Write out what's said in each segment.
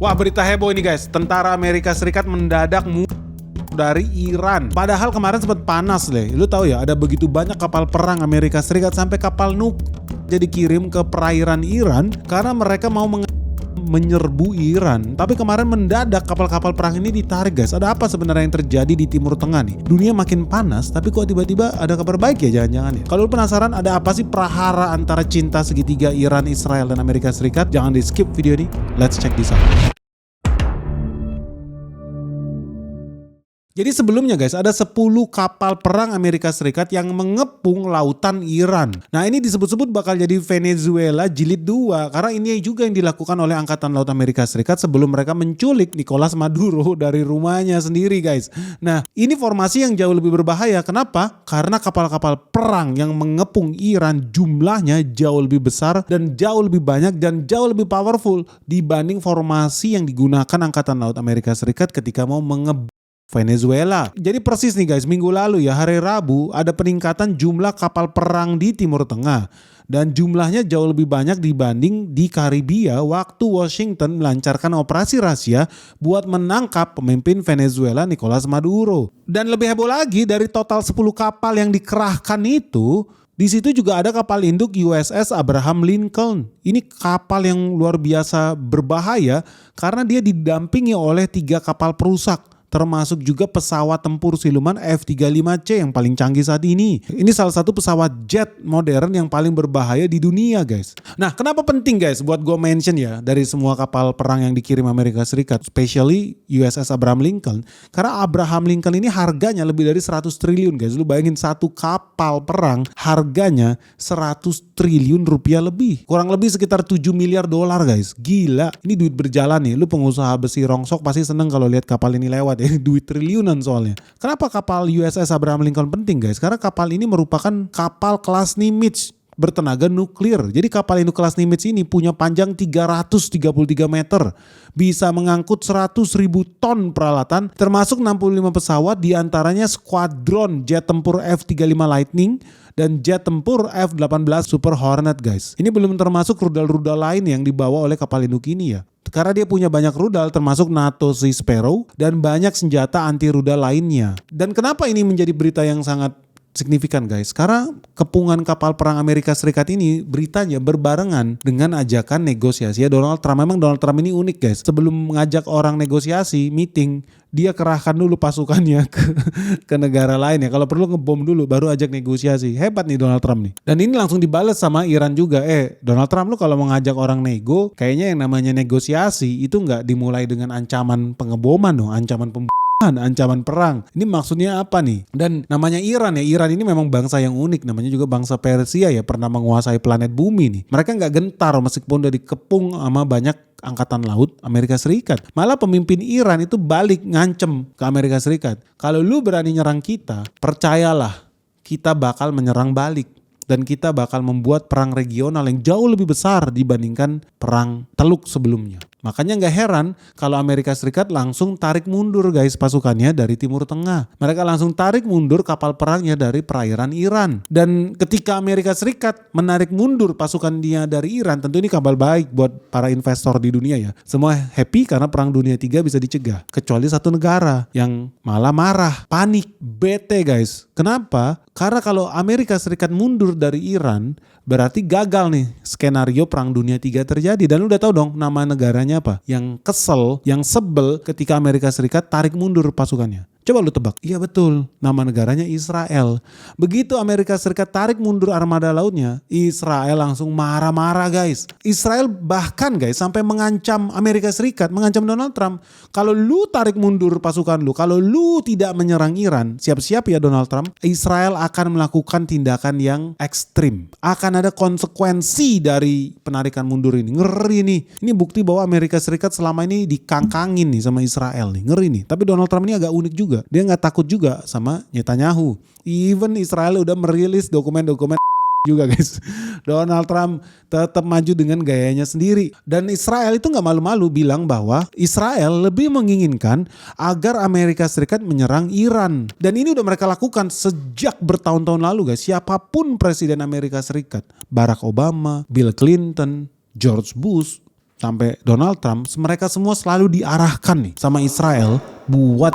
Wah, berita heboh ini guys. Tentara Amerika Serikat mendadak dari Iran. Padahal kemarin sempat panas deh. Lu tahu ya, ada begitu banyak kapal perang Amerika Serikat sampai kapal jadi dikirim ke perairan Iran karena mereka mau menyerbu Iran. Tapi kemarin mendadak kapal-kapal perang ini ditarik guys. Ada apa sebenarnya yang terjadi di Timur Tengah nih? Dunia makin panas, tapi kok tiba-tiba ada kabar baik ya jangan-jangan ya? Kalau lu penasaran ada apa sih prahara antara cinta segitiga Iran, Israel, dan Amerika Serikat? Jangan di skip video ini. Let's check this out. Jadi sebelumnya guys, ada 10 kapal perang Amerika Serikat yang mengepung lautan Iran. Nah ini disebut-sebut bakal jadi Venezuela jilid 2. Karena ini juga yang dilakukan oleh Angkatan Laut Amerika Serikat sebelum mereka menculik Nicolas Maduro dari rumahnya sendiri guys. Nah ini formasi yang jauh lebih berbahaya. Kenapa? Karena kapal-kapal perang yang mengepung Iran jumlahnya jauh lebih besar dan jauh lebih banyak dan jauh lebih powerful dibanding formasi yang digunakan Angkatan Laut Amerika Serikat ketika mau Venezuela. Jadi persis nih guys, minggu lalu ya hari Rabu ada peningkatan jumlah kapal perang di Timur Tengah. Dan jumlahnya jauh lebih banyak dibanding di Karibia waktu Washington melancarkan operasi rahasia buat menangkap pemimpin Venezuela Nicolas Maduro. Dan lebih heboh lagi, dari total 10 kapal yang dikerahkan itu, di situ juga ada kapal induk USS Abraham Lincoln. Ini kapal yang luar biasa berbahaya karena dia didampingi oleh 3 kapal perusak. Termasuk juga pesawat tempur siluman F-35C yang paling canggih saat ini. Ini salah satu pesawat jet modern yang paling berbahaya di dunia guys. Nah kenapa penting guys buat gue mention ya dari semua kapal perang yang dikirim Amerika Serikat, especially USS Abraham Lincoln. Karena Abraham Lincoln ini harganya lebih dari 100 triliun guys. Lu bayangin satu kapal perang harganya 100 triliun rupiah lebih. Kurang lebih sekitar 7 miliar dolar guys. Gila, ini duit berjalan nih. Lu pengusaha besi rongsok pasti seneng kalau lihat kapal ini lewat. Duit triliunan soalnya. Kenapa kapal USS Abraham Lincoln penting guys? Karena kapal ini merupakan kapal kelas Nimitz bertenaga nuklir. Jadi kapal induk kelas Nimitz ini punya panjang 333 meter. Bisa mengangkut 100.000 ton peralatan termasuk 65 pesawat, diantaranya skuadron jet tempur F-35 Lightning dan jet tempur F-18 Super Hornet guys. Ini belum termasuk rudal-rudal lain yang dibawa oleh kapal induk ini ya. Karena dia punya banyak rudal termasuk NATO Sea Sparrow dan banyak senjata anti rudal lainnya. Dan kenapa ini menjadi berita yang sangat signifikan guys? Karena kepungan kapal perang Amerika Serikat ini beritanya berbarengan dengan ajakan negosiasi Donald Trump. Memang Donald Trump ini unik guys. Sebelum mengajak orang negosiasi, meeting, dia kerahkan dulu pasukannya ke negara lain ya. Kalau perlu ngebom dulu baru ajak negosiasi. Hebat nih Donald Trump nih. Dan ini langsung dibalas sama Iran juga. Donald Trump lu kalau mau ngajak orang nego, kayaknya yang namanya negosiasi itu nggak dimulai dengan ancaman pengeboman dong, ancaman perang. Ini maksudnya apa nih? Dan namanya Iran ya. Iran ini memang bangsa yang unik. Namanya juga bangsa Persia ya. Pernah menguasai planet bumi nih. Mereka nggak gentar meskipun udah dikepung sama banyak angkatan laut Amerika Serikat. Malah pemimpin Iran itu balik ngancem ke Amerika Serikat. Kalau lu berani nyerang kita, percayalah kita bakal menyerang balik. Dan kita bakal membuat perang regional yang jauh lebih besar dibandingkan perang Teluk sebelumnya. Makanya gak heran kalau Amerika Serikat langsung tarik mundur guys pasukannya dari Timur Tengah. Mereka langsung tarik mundur kapal perangnya dari perairan Iran. Dan ketika Amerika Serikat menarik mundur pasukan dia dari Iran, tentu ini kabar baik buat para investor di dunia ya. Semua happy karena perang dunia 3 bisa dicegah. Kecuali satu negara yang malah marah, panik, bete guys. Kenapa? Karena kalau Amerika Serikat mundur dari Iran, berarti gagal nih skenario perang dunia 3 terjadi. Dan lu udah tahu dong nama negaranya apa? Yang kesel, yang sebel ketika Amerika Serikat tarik mundur pasukannya. Coba lu tebak. Iya betul, nama negaranya Israel. Begitu Amerika Serikat tarik mundur armada lautnya, Israel langsung marah-marah guys. Israel bahkan guys sampai mengancam Amerika Serikat, mengancam Donald Trump. Kalau lu tarik mundur pasukan lu, kalau lu tidak menyerang Iran, siap-siap ya Donald Trump, Israel akan melakukan tindakan yang ekstrim. Akan ada konsekuensi dari penarikan mundur ini. Ngeri nih. Ini bukti bahwa Amerika Serikat selama ini dikangkangin nih sama Israel nih. Ngeri nih. Tapi Donald Trump ini agak unik juga. Dia gak takut juga sama Netanyahu. Even Israel udah merilis dokumen-dokumen juga guys. Donald Trump tetap maju dengan gayanya sendiri. Dan Israel itu gak malu-malu bilang bahwa Israel lebih menginginkan agar Amerika Serikat menyerang Iran. Dan ini udah mereka lakukan sejak bertahun-tahun lalu guys. Siapapun presiden Amerika Serikat, Barack Obama, Bill Clinton, George Bush, sampai Donald Trump, mereka semua selalu diarahkan nih sama Israel buat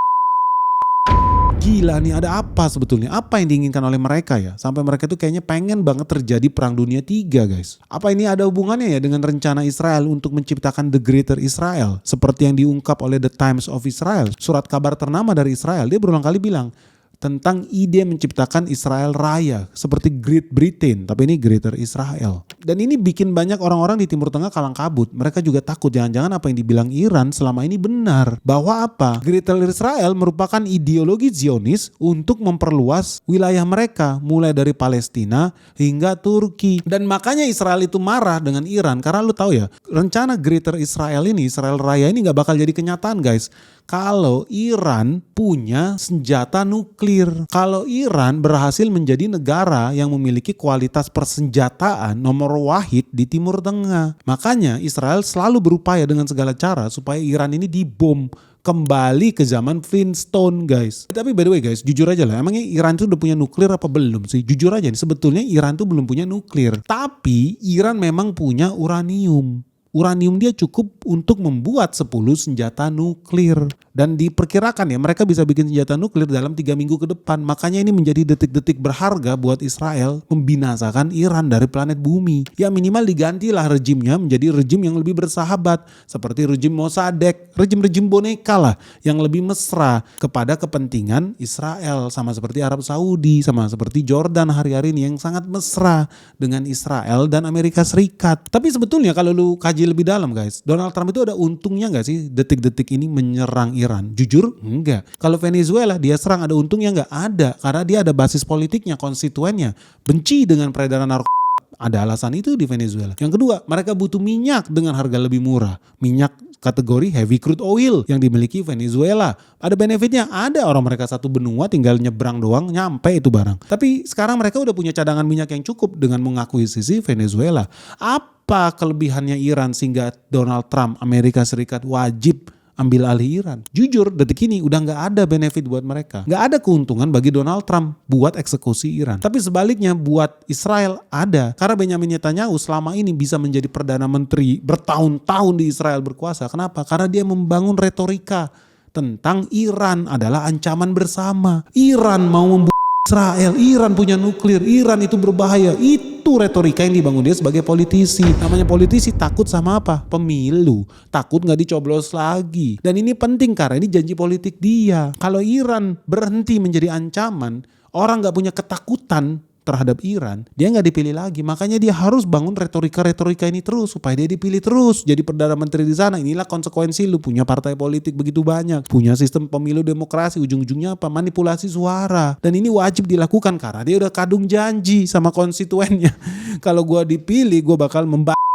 gila nih, ada apa sebetulnya? Apa yang diinginkan oleh mereka ya? Sampai mereka tuh kayaknya pengen banget terjadi perang dunia 3 guys. Apa ini ada hubungannya ya dengan rencana Israel untuk menciptakan The Greater Israel? Seperti yang diungkap oleh The Times of Israel, surat kabar ternama dari Israel. Dia berulang kali bilang tentang ide menciptakan Israel Raya seperti Great Britain, tapi ini Greater Israel. Dan ini bikin banyak orang-orang di Timur Tengah kalang kabut. Mereka juga takut jangan-jangan apa yang dibilang Iran selama ini benar. Bahwa apa? Greater Israel merupakan ideologi Zionis untuk memperluas wilayah mereka mulai dari Palestina hingga Turki. Dan makanya Israel itu marah dengan Iran karena lu tahu ya, rencana Greater Israel ini, Israel Raya ini gak bakal jadi kenyataan guys. Kalau Iran punya senjata nuklir. Kalau Iran berhasil menjadi negara yang memiliki kualitas persenjataan nomor wahid di Timur Tengah. Makanya Israel selalu berupaya dengan segala cara supaya Iran ini dibom. Kembali ke zaman Flintstone guys. Tapi by the way guys, jujur aja lah, emangnya Iran tuh udah punya nuklir apa belum sih? Jujur aja nih, sebetulnya Iran tuh belum punya nuklir. Tapi Iran memang punya uranium. Uranium dia cukup untuk membuat 10 senjata nuklir. Dan diperkirakan ya mereka bisa bikin senjata nuklir dalam 3 minggu ke depan. Makanya ini menjadi detik-detik berharga buat Israel membinasakan Iran dari planet bumi. Ya minimal digantilah rejimnya menjadi rejim yang lebih bersahabat. Seperti rejim Mossadegh, rejim-rejim boneka lah yang lebih mesra kepada kepentingan Israel. Sama seperti Arab Saudi, sama seperti Jordan hari-hari ini yang sangat mesra dengan Israel dan Amerika Serikat. Tapi sebetulnya kalau lu kaji lebih dalam guys, Donald Trump itu ada untungnya gak sih detik-detik ini menyerang Iran? Jujur enggak. Kalau Venezuela dia serang ada untungnya enggak? Ada, karena dia ada basis politiknya, konstituennya benci dengan peredaran narkoba. Ada alasan itu di Venezuela. Yang kedua, mereka butuh minyak dengan harga lebih murah. Minyak kategori heavy crude oil yang dimiliki Venezuela. Ada benefitnya, ada, orang mereka satu benua tinggal nyebrang doang nyampe itu barang. Tapi sekarang mereka udah punya cadangan minyak yang cukup dengan mengakuisisi Venezuela. Apa kelebihannya Iran sehingga Donald Trump, Amerika Serikat wajib ambil alih Iran? Jujur detik ini udah gak ada benefit buat mereka. Gak ada keuntungan bagi Donald Trump buat eksekusi Iran. Tapi sebaliknya buat Israel ada. Karena Benjamin Netanyahu selama ini bisa menjadi Perdana Menteri bertahun-tahun di Israel berkuasa. Kenapa? Karena dia membangun retorika tentang Iran adalah ancaman bersama. Iran mau membunuh Israel, Iran punya nuklir, Iran itu berbahaya. Itu retorika yang dibangun dia sebagai politisi. Namanya politisi takut sama apa? Pemilu. Takut gak dicoblos lagi. Dan ini penting karena ini janji politik dia. Kalau Iran berhenti menjadi ancaman, orang gak punya ketakutan terhadap Iran, dia nggak dipilih lagi. Makanya dia harus bangun retorika ini terus supaya dia dipilih terus jadi Perdana Menteri di sana. Inilah konsekuensi lu punya partai politik begitu banyak, punya sistem pemilu demokrasi, ujung-ujungnya apa? Manipulasi suara. Dan ini wajib dilakukan karena dia udah kadung janji sama konstituennya. Kalau gua dipilih, gua bakal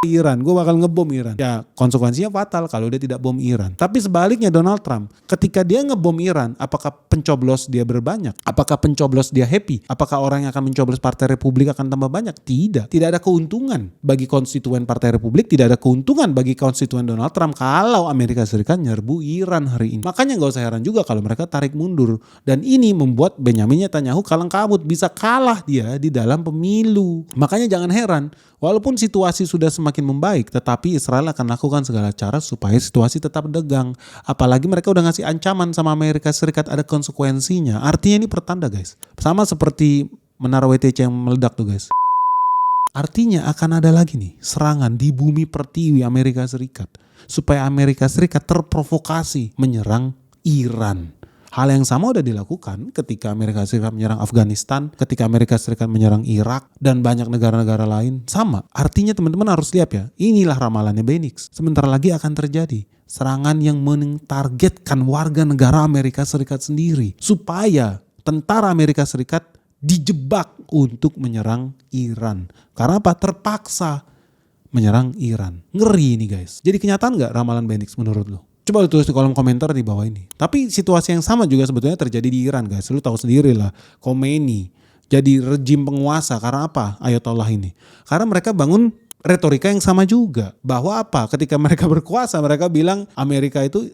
Iran, gue bakal ngebom Iran. Ya konsekuensinya fatal kalau dia tidak bom Iran. Tapi sebaliknya Donald Trump, ketika dia ngebom Iran, apakah pencoblos dia berbanyak? Apakah pencoblos dia happy? Apakah orang yang akan mencoblos Partai Republik akan tambah banyak? Tidak. Tidak ada keuntungan bagi konstituen Partai Republik, tidak ada keuntungan bagi konstituen Donald Trump kalau Amerika Serikat nyerbu Iran hari ini. Makanya gak usah heran juga kalau mereka tarik mundur. Dan ini membuat Benjamin Netanyahu kalang kabut, bisa kalah dia di dalam pemilu. Makanya jangan heran, walaupun situasi sudah semakin membaik, tetapi Israel akan lakukan segala cara supaya situasi tetap degang. Apalagi mereka udah ngasih ancaman sama Amerika Serikat, ada konsekuensinya. Artinya ini pertanda guys. Sama seperti menara WTC yang meledak tuh guys. Artinya akan ada lagi nih serangan di bumi pertiwi Amerika Serikat. Supaya Amerika Serikat terprovokasi menyerang Iran. Hal yang sama udah dilakukan ketika Amerika Serikat menyerang Afghanistan, ketika Amerika Serikat menyerang Irak, dan banyak negara-negara lain. Sama, artinya teman-teman harus lihat ya, inilah ramalannya Benix. Sebentar lagi akan terjadi serangan yang mentargetkan warga negara Amerika Serikat sendiri. Supaya tentara Amerika Serikat dijebak untuk menyerang Iran. Karena apa? Terpaksa menyerang Iran. Ngeri ini guys. Jadi kenyataan gak ramalan Benix menurut lo? Coba lu tulis di kolom komentar di bawah ini. Tapi situasi yang sama juga sebetulnya terjadi di Iran guys. Lu tahu sendiri lah, Khomeini jadi rejim penguasa karena apa? Ayatollah ini. Karena mereka bangun retorika yang sama juga. Bahwa apa? Ketika mereka berkuasa mereka bilang Amerika itu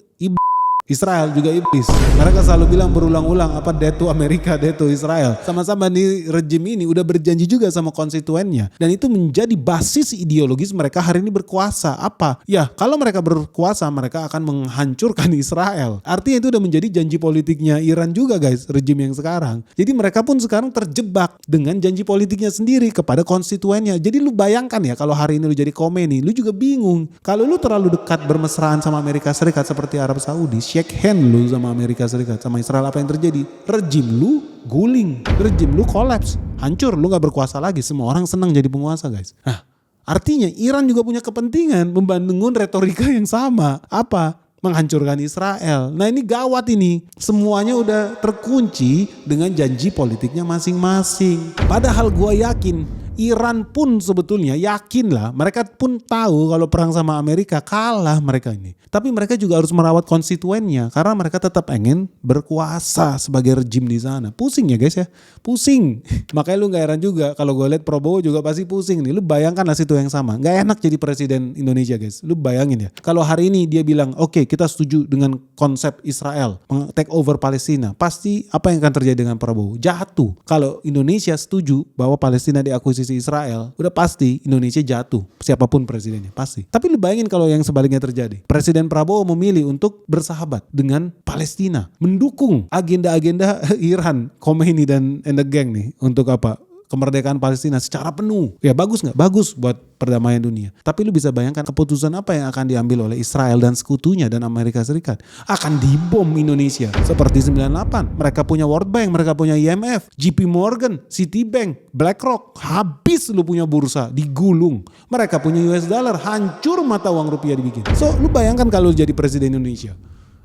Israel juga iblis. Mereka selalu bilang berulang-ulang apa death to Amerika, death to Israel. Sama-sama nih rejim ini udah berjanji juga sama konstituennya. Dan itu menjadi basis ideologis mereka hari ini berkuasa. Apa? Ya kalau mereka berkuasa mereka akan menghancurkan Israel. Artinya itu udah menjadi janji politiknya Iran juga guys, rejim yang sekarang. Jadi mereka pun sekarang terjebak dengan janji politiknya sendiri kepada konstituennya. Jadi lu bayangkan ya kalau hari ini lu jadi Khomeini, lu juga bingung. Kalau lu terlalu dekat bermesraan sama Amerika Serikat seperti Arab Saudi, shake hand lu sama Amerika Serikat, sama Israel, apa yang terjadi? Rejim lu guling, rejim lu collapse, hancur, lu gak berkuasa lagi. Semua orang senang jadi penguasa guys. Nah, artinya Iran juga punya kepentingan membangun retorika yang sama. Apa? Menghancurkan Israel. Nah ini gawat ini. Semuanya udah terkunci dengan janji politiknya masing-masing. Padahal gue yakin Iran pun sebetulnya yakin lah, mereka pun tahu kalau perang sama Amerika kalah mereka ini. Tapi mereka juga harus merawat konstituennya karena mereka tetap ingin berkuasa sebagai rejim di sana. Pusing ya guys ya, pusing. Makanya lu gak heran juga kalau gue lihat Prabowo juga pasti pusing nih. Lu bayangkan lah situ yang sama. Gak enak jadi presiden Indonesia guys. Lu bayangin ya. Kalau hari ini dia bilang oke, kita setuju dengan konsep Israel take over Palestina. Pasti apa yang akan terjadi dengan Prabowo? Jatuh. Kalau Indonesia setuju bahwa Palestina diakuisisi Israel, udah pasti Indonesia jatuh, siapapun presidennya pasti. Tapi lu bayangin kalau yang sebaliknya terjadi. Presiden Prabowo memilih untuk bersahabat dengan Palestina, mendukung agenda-agenda Iran, Khomeini dan the gang nih untuk apa? Kemerdekaan Palestina secara penuh. Ya bagus gak? Bagus buat perdamaian dunia. Tapi lu bisa bayangkan keputusan apa yang akan diambil oleh Israel dan sekutunya dan Amerika Serikat. Akan dibom Indonesia. Seperti 98. Mereka punya World Bank, mereka punya IMF, JP Morgan, Citibank, BlackRock. Habis lu punya bursa, digulung. Mereka punya US dollar, hancur mata uang rupiah dibikin. So lu bayangkan kalau jadi presiden Indonesia.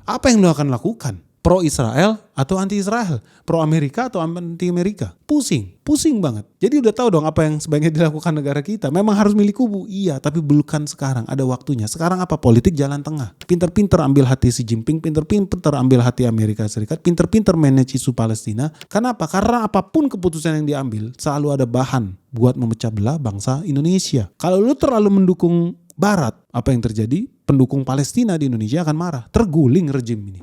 Apa yang lu akan lakukan? Pro Israel atau anti Israel? Pro Amerika atau anti Amerika? Pusing banget. Jadi udah tahu dong apa yang sebaiknya dilakukan negara kita. Memang harus milih kubu, iya, tapi bukan sekarang. Ada waktunya. Sekarang apa? Politik jalan tengah. Pinter-pinter ambil hati Xi Jinping, pinter-pinter ambil hati Amerika Serikat, pinter-pinter manage isu Palestina. Kenapa? Karena apapun keputusan yang diambil selalu ada bahan buat memecah belah bangsa Indonesia. Kalau lu terlalu mendukung Barat, apa yang terjadi? Pendukung Palestina di Indonesia akan marah. Terguling rejim ini.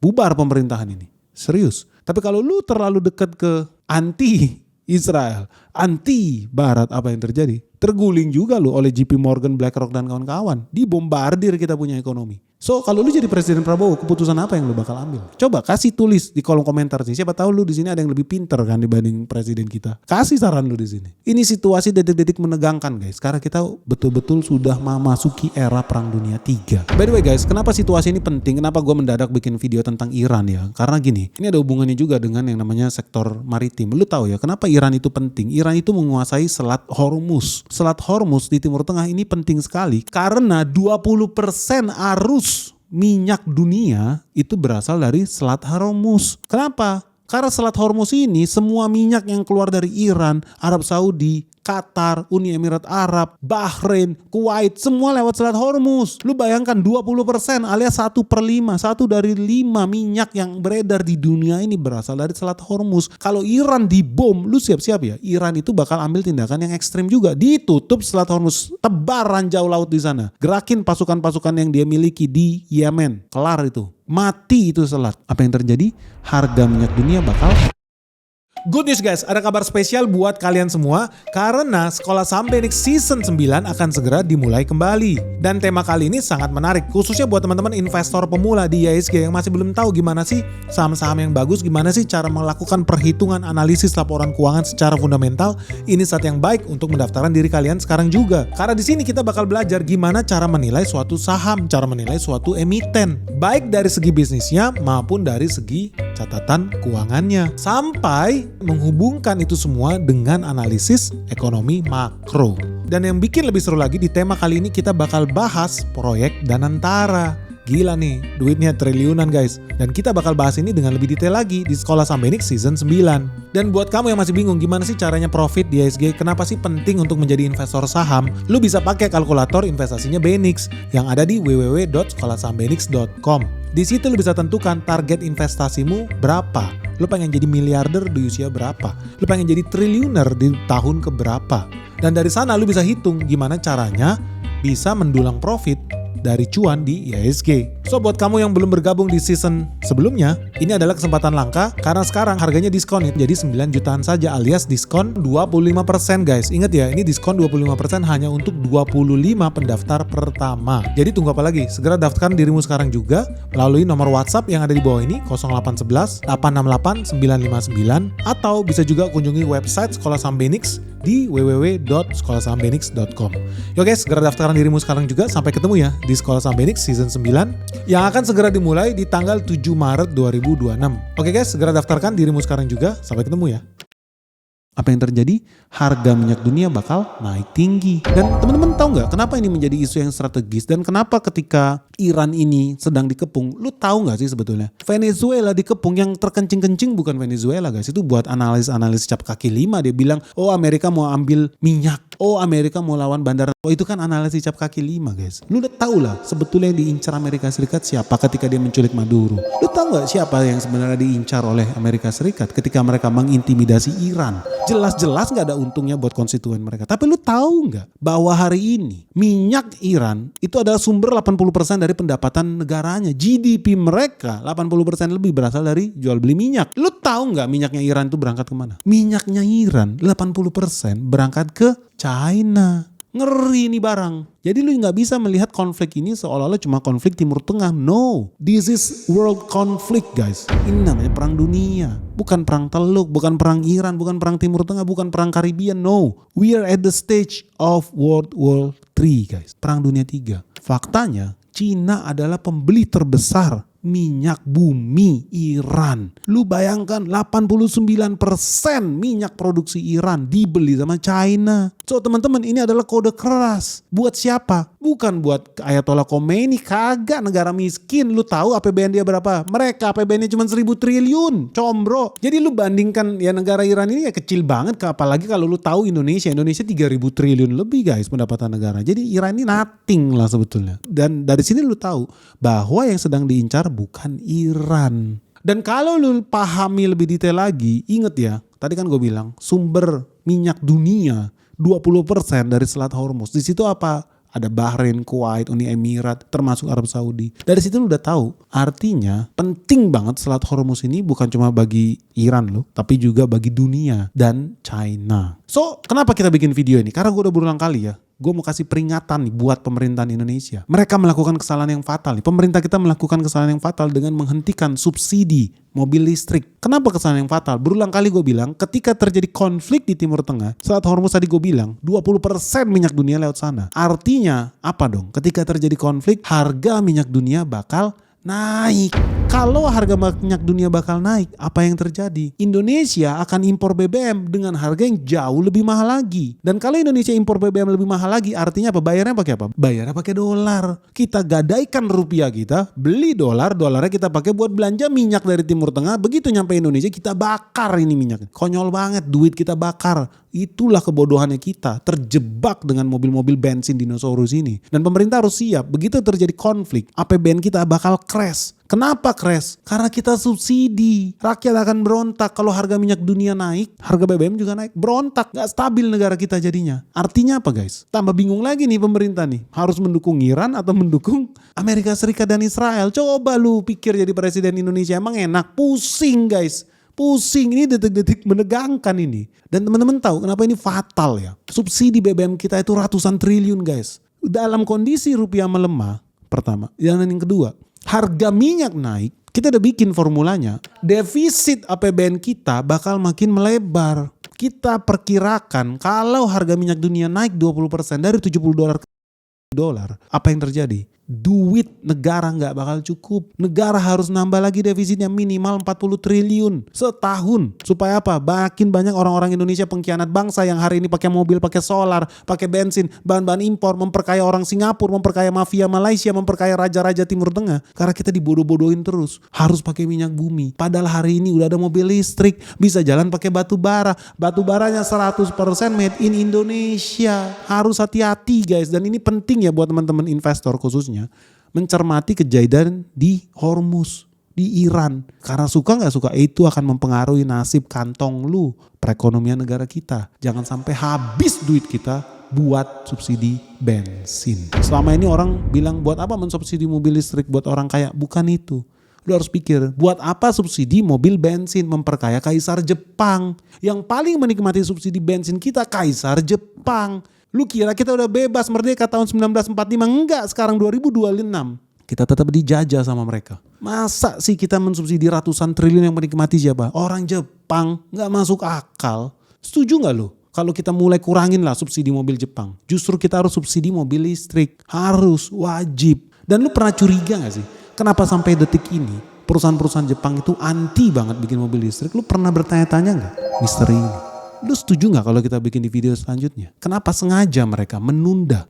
Bubar pemerintahan ini. Serius. Tapi kalau lu terlalu dekat ke anti Israel, anti Barat, apa yang terjadi? Terguling juga lu oleh JP Morgan, BlackRock dan kawan-kawan. Dibombardir kita punya ekonomi. So kalau lu jadi Presiden Prabowo, keputusan apa yang lu bakal ambil? Coba kasih tulis di kolom komentar sih. Siapa tahu lu di sini ada yang lebih pinter kan dibanding presiden kita. Kasih saran lu di sini. Ini situasi detik-detik menegangkan guys. Karena kita betul-betul sudah memasuki era Perang Dunia 3. By the way guys, kenapa situasi ini penting? Kenapa gue mendadak bikin video tentang Iran ya? Karena gini, ini ada hubungannya juga dengan yang namanya sektor maritim. Lu tahu ya, kenapa Iran itu penting? Iran itu menguasai Selat Hormuz. Selat Hormuz di Timur Tengah ini penting sekali karena 20% arus minyak dunia itu berasal dari Selat Hormuz. Kenapa? Karena Selat Hormuz ini semua minyak yang keluar dari Iran, Arab Saudi, Qatar, Uni Emirat Arab, Bahrain, Kuwait, semua lewat Selat Hormuz. Lu bayangkan 20% alias 1/5, 1 dari 5 minyak yang beredar di dunia ini berasal dari Selat Hormuz. Kalau Iran dibom, lu siap-siap ya, Iran itu bakal ambil tindakan yang ekstrim juga. Ditutup Selat Hormuz, tebar ranjau laut di sana. Gerakin pasukan-pasukan yang dia miliki di Yemen, kelar itu. Mati itu selat. Apa yang terjadi? Harga minyak dunia bakal... Good news guys, ada kabar spesial buat kalian semua karena Sekolah Saham BNX Season 9 akan segera dimulai kembali. Dan tema kali ini sangat menarik, khususnya buat teman-teman investor pemula di IHSG yang masih belum tahu gimana sih saham-saham yang bagus, gimana sih cara melakukan perhitungan analisis laporan keuangan secara fundamental. Ini saat yang baik untuk mendaftarkan diri kalian sekarang juga. Karena di sini kita bakal belajar gimana cara menilai suatu saham, cara menilai suatu emiten, baik dari segi bisnisnya maupun dari segi catatan keuangannya. Sampai menghubungkan itu semua dengan analisis ekonomi makro. Dan yang bikin lebih seru lagi, di tema kali ini kita bakal bahas proyek Danantara. Gila nih, duitnya triliunan guys. Dan kita bakal bahas ini dengan lebih detail lagi di Sekolah Saham BNX Season 9. Dan buat kamu yang masih bingung gimana sih caranya profit di IHSG, kenapa sih penting untuk menjadi investor saham, lu bisa pakai kalkulator investasinya BNX yang ada di www.sekolahsahambenix.com. Di situ lu bisa tentukan target investasimu berapa. Lu pengen jadi miliarder di usia berapa? Lu pengen jadi triliuner di tahun keberapa? Dan dari sana lu bisa hitung gimana caranya bisa mendulang profit dari cuan di IHSG. So buat kamu yang belum bergabung di season sebelumnya, ini adalah kesempatan langka karena sekarang harganya diskon jadi 9 jutaan saja alias diskon 25% guys. Ingat ya, ini diskon 25% hanya untuk 25 pendaftar pertama. Jadi tunggu apa lagi? Segera daftarkan dirimu sekarang juga melalui nomor WhatsApp yang ada di bawah ini 0811 868 959 atau bisa juga kunjungi website Sekolah Saham Benix di www.sekolahsahambenix.com. Yo guys, segera daftarkan dirimu sekarang juga. Sampai ketemu ya di Sekolah Saham Benix season 9 yang akan segera dimulai di tanggal 7 Maret 2026. Oke guys, segera daftarkan dirimu sekarang juga. Sampai ketemu ya. Apa yang terjadi? Harga minyak dunia bakal naik tinggi. Dan teman-teman tahu nggak kenapa ini menjadi isu yang strategis dan kenapa ketika Iran ini sedang dikepung, lu tahu nggak sih sebetulnya? Venezuela dikepung, yang terkencing-kencing bukan Venezuela guys, itu buat analis-analis cap kaki lima. Dia bilang, oh Amerika mau ambil minyak, oh Amerika mau lawan bandar. Oh itu kan analis cap kaki lima guys. Lu udah tahu lah sebetulnya yang diincar Amerika Serikat siapa ketika dia menculik Maduro. Lu tahu nggak siapa yang sebenarnya diincar oleh Amerika Serikat ketika mereka mengintimidasi Iran? Jelas-jelas gak ada untungnya buat konstituen mereka. Tapi lu tahu gak bahwa hari ini minyak Iran itu adalah sumber 80% dari pendapatan negaranya. GDP mereka 80% lebih berasal dari jual beli minyak. Lu tahu gak minyaknya Iran itu berangkat kemana? Minyaknya Iran 80% berangkat ke China. Ngeri nih barang. Jadi lu gak bisa melihat konflik ini seolah-olah cuma konflik Timur Tengah. No, this is world conflict guys. Ini namanya perang dunia. Bukan perang Teluk, bukan perang Iran, bukan perang Timur Tengah, bukan perang Karibian. No, we are at the stage of World War III guys. Perang dunia 3. Faktanya, Cina adalah pembeli terbesar minyak bumi Iran. Lu bayangkan 89% minyak produksi Iran dibeli sama China. So teman-teman, ini adalah kode keras. Buat siapa? Bukan buat Ayatollah Khomeini, kagak, negara miskin. Lu tahu APBN dia berapa? Mereka APBN-nya cuma 1.000 triliun. Combro. Jadi lu bandingkan ya negara Iran ini ya kecil banget, apalagi kalau lu tahu Indonesia 3.000 triliun lebih guys pendapatan negara. Jadi Iran ini nothing lah sebetulnya. Dan dari sini lu tahu bahwa yang sedang diincar bukan Iran. Dan kalau lu pahami lebih detail lagi, inget ya, tadi kan gue bilang sumber minyak dunia 20% dari Selat Hormuz. Di situ apa? Ada Bahrain, Kuwait, Uni Emirat, termasuk Arab Saudi. Dari situ lu udah tahu, artinya penting banget Selat Hormuz ini bukan cuma bagi Iran loh, tapi juga bagi dunia dan China. So, kenapa kita bikin video ini? Karena gue udah berulang kali ya, gue mau kasih peringatan nih buat pemerintahan Indonesia. Mereka melakukan kesalahan yang fatal nih. Pemerintah kita melakukan kesalahan yang fatal dengan menghentikan subsidi mobil listrik. Kenapa kesalahan yang fatal? Berulang kali gue bilang, ketika terjadi konflik di Timur Tengah, Selat Hormuz tadi gue bilang, 20% minyak dunia lewat sana. Artinya apa dong? Ketika terjadi konflik, harga minyak dunia bakal naik. Kalau harga minyak dunia bakal naik, apa yang terjadi? Indonesia akan impor BBM dengan harga yang jauh lebih mahal lagi. Dan kalau Indonesia impor BBM lebih mahal lagi, artinya apa? Bayarnya pakai apa? Bayarnya pakai dolar. Kita gadaikan rupiah kita, beli dolar, dolarnya kita pakai buat belanja minyak dari Timur Tengah. Begitu nyampe Indonesia, kita bakar ini minyak. Konyol banget, duit kita bakar. Itulah kebodohannya kita, terjebak dengan mobil-mobil bensin dinosaurus ini. Dan pemerintah harus siap, begitu terjadi konflik, APBN kita bakal crash. Kenapa crash? Karena kita subsidi. Rakyat akan berontak kalau harga minyak dunia naik, harga BBM juga naik. Berontak, gak stabil negara kita jadinya. Artinya apa guys? Tambah bingung lagi nih pemerintah nih. Harus mendukung Iran atau mendukung Amerika Serikat dan Israel? Coba lu pikir jadi presiden Indonesia, emang enak? Pusing guys. Pusing, ini detik-detik menegangkan ini. Dan teman-teman tahu kenapa ini fatal ya? Subsidi BBM kita itu ratusan triliun guys. Dalam kondisi rupiah melemah, pertama. Dan yang kedua, harga minyak naik, kita udah bikin formulanya. Defisit APBN kita bakal makin melebar. Kita perkirakan kalau harga minyak dunia naik 20% dari $70 apa yang terjadi? Duit negara nggak bakal cukup. Negara harus nambah lagi defisitnya minimal 40 triliun setahun. Supaya apa? Makin banyak orang-orang Indonesia pengkhianat bangsa yang hari ini pakai mobil, pakai solar, pakai bensin, bahan-bahan impor, memperkaya orang Singapura, memperkaya mafia Malaysia, memperkaya raja-raja Timur Tengah. Karena kita dibodoh-bodohin terus. Harus pakai minyak bumi. Padahal hari ini udah ada mobil listrik, bisa jalan pakai batu bara. Batu baranya 100% made in Indonesia. Harus hati-hati guys. Dan ini penting ya buat teman-teman investor khususnya. Mencermati kejadian di Hormuz, di Iran. Karena suka gak suka itu akan mempengaruhi nasib kantong lu, perekonomian negara kita. Jangan sampai habis duit kita buat subsidi bensin. Selama ini orang bilang buat apa mensubsidi mobil listrik buat orang kaya? Bukan itu. Lu harus pikir, buat apa subsidi mobil bensin? Memperkaya kaisar Jepang. Yang paling menikmati subsidi bensin kita kaisar Jepang. Lu kira kita udah bebas merdeka tahun 1945? Enggak, sekarang 2026. Kita tetap dijajah sama mereka. Masa sih kita mensubsidi ratusan triliun yang menikmati siapa? Orang Jepang. Nggak masuk akal. Setuju nggak lu? Kalau kita mulai kurangin lah subsidi mobil Jepang. Justru kita harus subsidi mobil listrik. Harus, wajib. Dan lu pernah curiga gak sih? Kenapa sampai detik ini perusahaan-perusahaan Jepang itu anti banget bikin mobil listrik? Lu pernah bertanya-tanya gak misteri ini? Lu setuju gak kalau kita bikin di video selanjutnya? Kenapa sengaja mereka menunda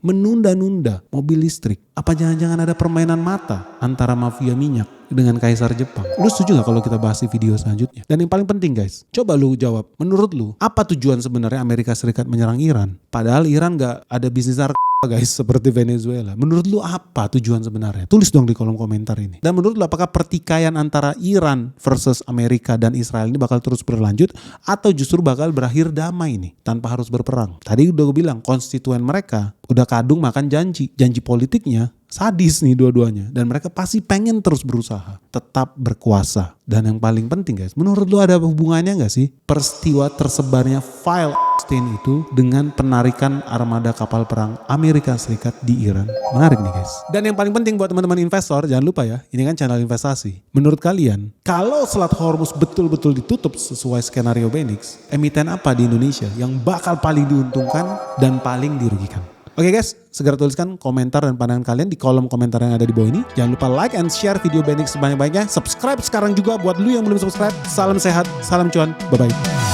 mobil listrik? Apa jangan-jangan ada permainan mata antara mafia minyak dengan kaisar Jepang? Lu setuju gak kalau kita bahas di video selanjutnya? Dan yang paling penting guys, coba lu jawab. Menurut lu, apa tujuan sebenarnya Amerika Serikat menyerang Iran? Padahal Iran gak ada bisnis guys seperti Venezuela. Menurut lu apa tujuan sebenarnya? Tulis dong di kolom komentar ini. Dan menurut lu apakah pertikaian antara Iran versus Amerika dan Israel ini bakal terus berlanjut atau justru bakal berakhir damai nih tanpa harus berperang? Tadi udah gue bilang konstituen mereka udah kadung makan janji politiknya sadis nih dua-duanya dan mereka pasti pengen terus berusaha tetap berkuasa. Dan yang paling penting guys, menurut lu ada hubungannya gak sih peristiwa tersebarnya file Epstein itu dengan penarikan armada kapal perang Amerika Serikat di Iran? Menarik nih guys. Dan yang paling penting buat teman-teman investor, jangan lupa ya, ini kan channel investasi. Menurut kalian, kalau Selat Hormuz betul-betul ditutup sesuai skenario Benix, emiten apa di Indonesia yang bakal paling diuntungkan dan paling dirugikan? Oke guys, segera tuliskan komentar dan pandangan kalian di kolom komentar yang ada di bawah ini. Jangan lupa like and share video Benix sebanyak-banyaknya. Subscribe sekarang juga buat lu yang belum subscribe. Salam sehat, salam cuan, bye-bye.